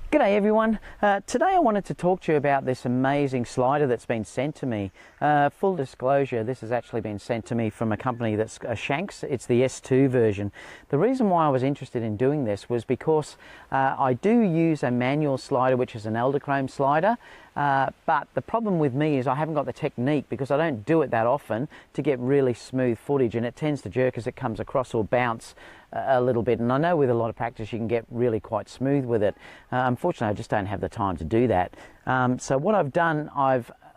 G'day everyone. Today I wanted to talk to you about this amazing slider that's been sent to me. Full disclosure, this has actually been sent to me from a company that's Shanks. It's the S2 version. The reason why I was interested in doing this was because I do use a manual slider, which is an Eldochrome slider, but the problem with me is I haven't got the technique, because I don't do it that often, to get really smooth footage, and it tends to jerk as it comes across or bounce a little bit. And I know with a lot of practice you can get really quite smooth with it. Unfortunately, I just don't have the time to do that. So what I've done,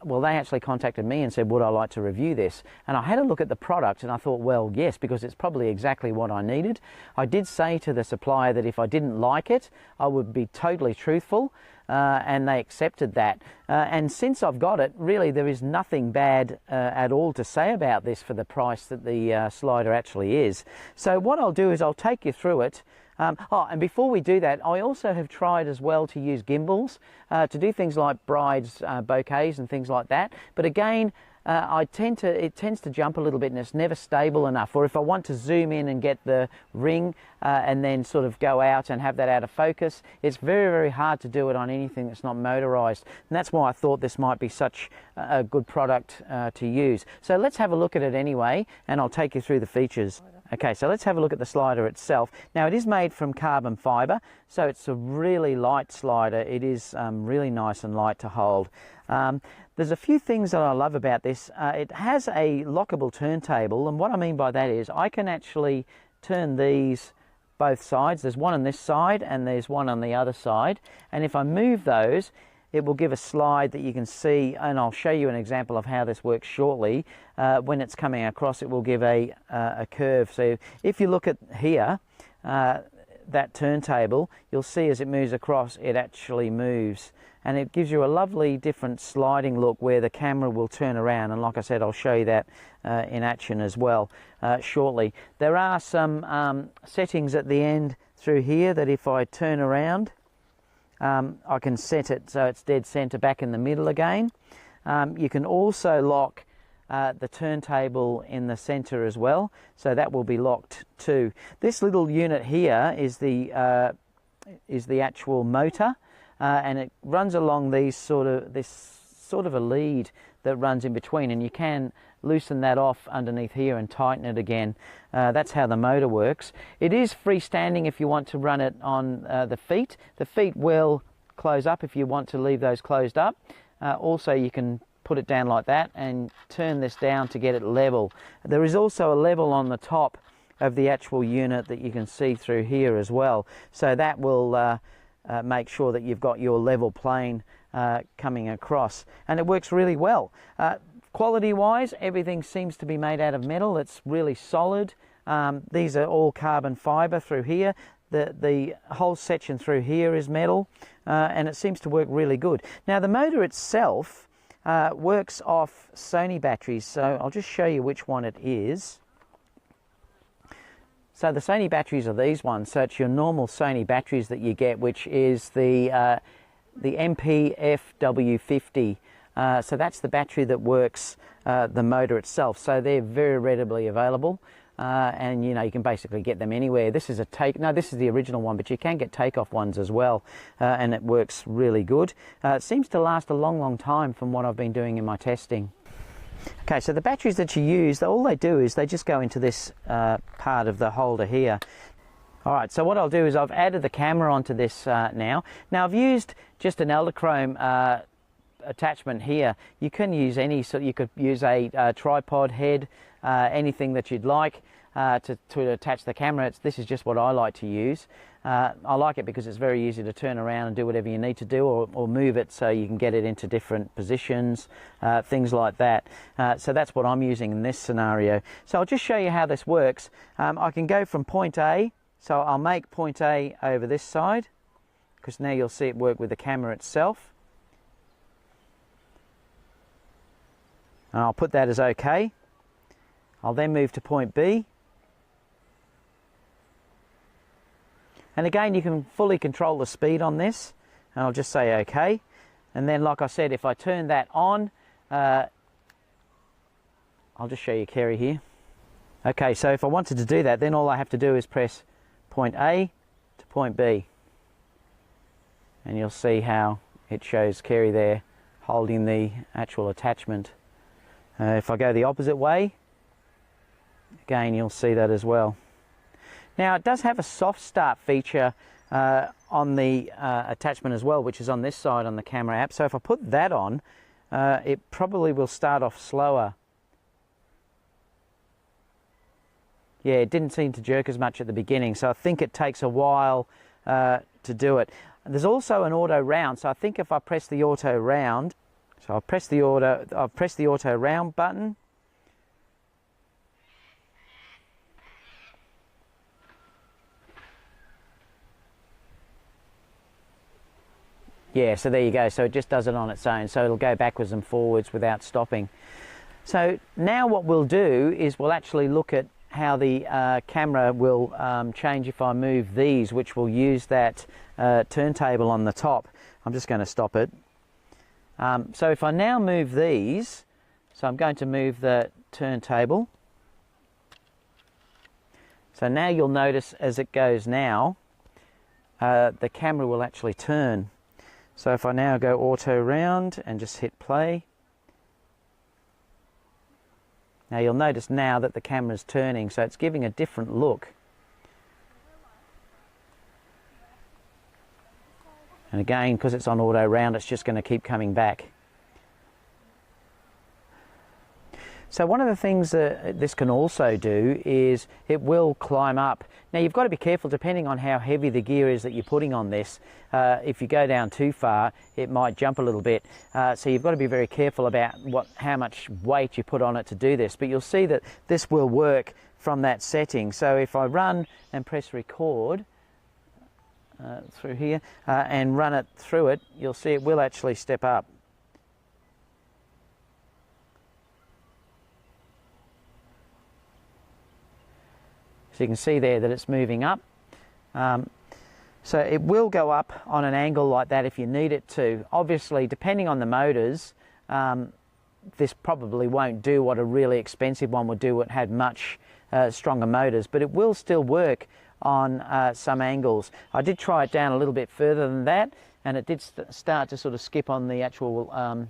well, they actually contacted me and said, would I like to review this? And I had a look at the product and I thought, well, yes, because it's probably exactly what I needed. I did say to the supplier that if I didn't like it, I would be totally truthful, and they accepted that. And since I've got it, really there is nothing bad at all to say about this for the price that the slider actually is. So what I'll do is I'll take you through it. And before we do that, I also have tried as well to use gimbals to do things like brides' bouquets and things like that. But again, it tends to jump a little bit and it's never stable enough. Or if I want to zoom in and get the ring and then sort of go out and have that out of focus, it's very, very hard to do it on anything that's not motorized. And that's why I thought this might be such a good product to use. So let's have a look at it anyway, and I'll take you through the features. Okay, so let's have a look at the slider itself. Now, it is made from carbon fibre, so it's a really light slider. It is really nice and light to hold. There's a few things that I love about this. It has a lockable turntable, and what I mean by that is I can actually turn these both sides. There's one on this side and there's one on the other side, and if I move those, it will give a slide that you can see, and I'll show you an example of how this works shortly. When it's coming across, it will give a curve. So if you look at here, that turntable, you'll see as it moves across, it actually moves. And it gives you a lovely different sliding look where the camera will turn around. And like I said, I'll show you that in action as well shortly. There are some settings at the end through here that if I turn around, I can set it so it's dead center back in the middle again. You can also lock the turntable in the center as well, so that will be locked too. This little unit here is the actual motor, and it runs along this sort of a lead that runs in between, and you can loosen that off underneath here and tighten it again. That's how the motor works. It is freestanding if you want to run it on the feet. The feet will close up if you want to leave those closed up. Also, you can put it down like that and turn this down to get it level. There is also a level on the top of the actual unit that you can see through here as well. So that will make sure that you've got your level plane coming across, and it works really well. Quality wise, everything seems to be made out of metal. It's really solid. These are all carbon fibre through here. The whole section through here is metal, and it seems to work really good. Now the motor itself works off Sony batteries, so I'll just show you which one it is. So the Sony batteries are these ones. So it's your normal Sony batteries that you get, which is the MPFW50. So that's the battery that works the motor itself. So they're very readily available, and you know, you can basically get them anywhere. This is this is the original one, but you can get takeoff ones as well, and it works really good. It seems to last a long time from what I've been doing in my testing. Okay, so the batteries that you use, all they do is they just go into this part of the holder here. Alright, so what I'll do is I've added the camera onto this now. Now I've used just an Eldochrome attachment here. You can use any, so you could use a tripod head, anything that you'd like to attach the camera. This is just what I like to use. I like it because it's very easy to turn around and do whatever you need to do, or move it so you can get it into different positions, things like that. So that's what I'm using in this scenario. So I'll just show you how this works. I can go from point A, so I'll make point A over this side, because now you'll see it work with the camera itself. And I'll put that as OK. I'll then move to point B. And again, you can fully control the speed on this. And I'll just say OK. And then, like I said, if I turn that on, I'll just show you Kerry here. Okay, so if I wanted to do that, then all I have to do is press point A to point B. and you'll see how it shows Kerry there holding the actual attachment. If I go the opposite way, again you'll see that as well. Now it does have a soft start feature on the attachment as well, which is on this side on the camera app. So if I put that on, it probably will start off slower. Yeah, it didn't seem to jerk as much at the beginning, so I think it takes a while to do it. There's also an auto round, so I think if I press the auto round, so I'll press the auto round button. Yeah, so there you go. So it just does it on its own. So it'll go backwards and forwards without stopping. So now what we'll do is we'll actually look at how the camera will change if I move these, which will use that turntable on the top. I'm just going to stop it. So if I now move these, so I'm going to move the turntable. So now you'll notice as it goes now, the camera will actually turn. So if I now go auto round and just hit play, now you'll notice now that the camera's turning, so it's giving a different look. And again, because it's on auto round, it's just going to keep coming back. So one of the things that this can also do is it will climb up. Now you've got to be careful depending on how heavy the gear is that you're putting on this. If you go down too far, it might jump a little bit. So you've got to be very careful about how much weight you put on it to do this. But you'll see that this will work from that setting. So if I run and press record through here and run it through it, you'll see it will actually step up. So you can see there that it's moving up. So it will go up on an angle like that if you need it to. Obviously, depending on the motors, this probably won't do what a really expensive one would do. It had much stronger motors, but it will still work on some angles. I did try it down a little bit further than that, and it did start to sort of skip on the actual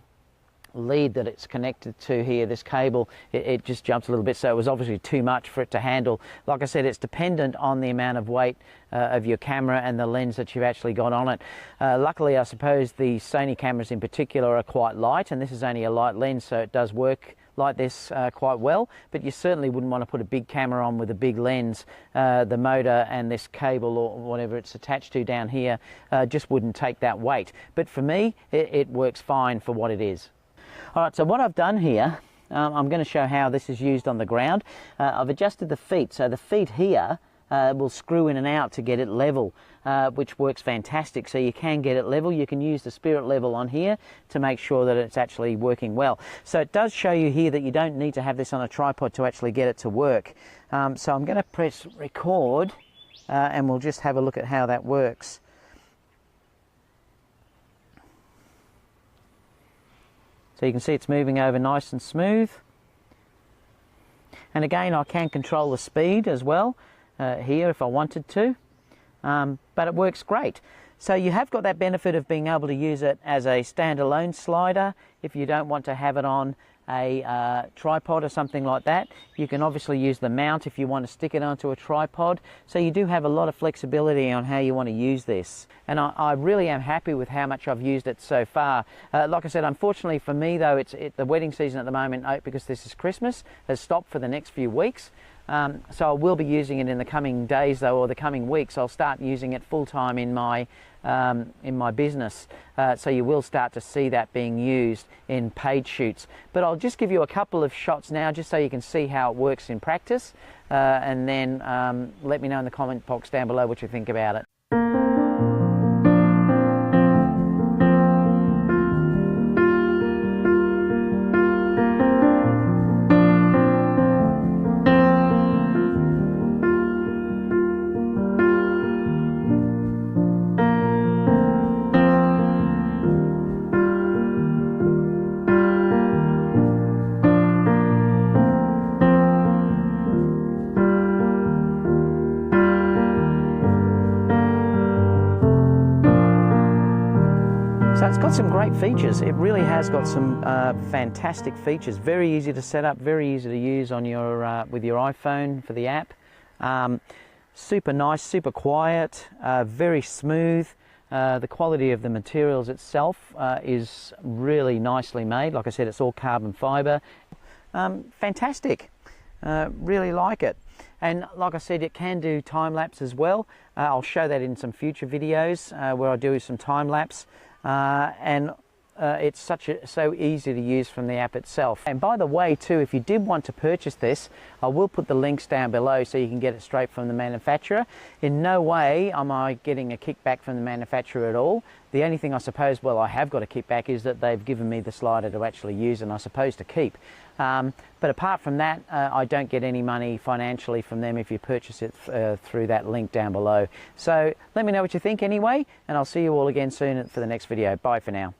lead that it's connected to here, this cable. It just jumps a little bit, so it was obviously too much for it to handle. Like I said, it's dependent on the amount of weight of your camera and the lens that you've actually got on it. Luckily, I suppose the Sony cameras in particular are quite light, and this is only a light lens, so it does work like this quite well, but you certainly wouldn't want to put a big camera on with a big lens. The motor and this cable or whatever it's attached to down here just wouldn't take that weight. But for me, it works fine for what it is. Alright, so what I've done here, I'm going to show how this is used on the ground. I've adjusted the feet, so the feet here will screw in and out to get it level, which works fantastic. So you can get it level. You can use the spirit level on here to make sure that it's actually working well. So it does show you here that you don't need to have this on a tripod to actually get it to work. So I'm going to press record and we'll just have a look at how that works. So you can see it's moving over nice and smooth. And again, I can control the speed as well here if I wanted to, but it works great. So you have got that benefit of being able to use it as a standalone slider if you don't want to have it on a tripod or something like that. You can obviously use the mount if you want to stick it onto a tripod. So you do have a lot of flexibility on how you want to use this. And I really am happy with how much I've used it so far. Like I said, unfortunately for me though, the wedding season at the moment, because this is Christmas, has stopped for the next few weeks. So I will be using it in the coming days though, or the coming weeks. I'll start using it full time in my business. So you will start to see that being used in paid shoots. But I'll just give you a couple of shots now just so you can see how it works in practice. And then let me know in the comment box down below what you think about it. So it's got some great features. It really has got some fantastic features. Very easy to set up, very easy to use on your with your iPhone for the app. Super nice, super quiet, very smooth. The quality of the materials itself is really nicely made. Like I said, it's all carbon fibre. Fantastic. Really like it. And like I said, it can do time lapse as well. I'll show that in some future videos where I do some time lapse. It's so easy to use from the app itself. And by the way too, if you did want to purchase this, I will put the links down below so you can get it straight from the manufacturer. In no way am I getting a kickback from the manufacturer at all. The only thing I suppose, well, I have got a kickback is that they've given me the slider to actually use and I suppose to keep. But apart from that, I don't get any money financially from them if you purchase it through that link down below. So let me know what you think anyway, and I'll see you all again soon for the next video. Bye for now.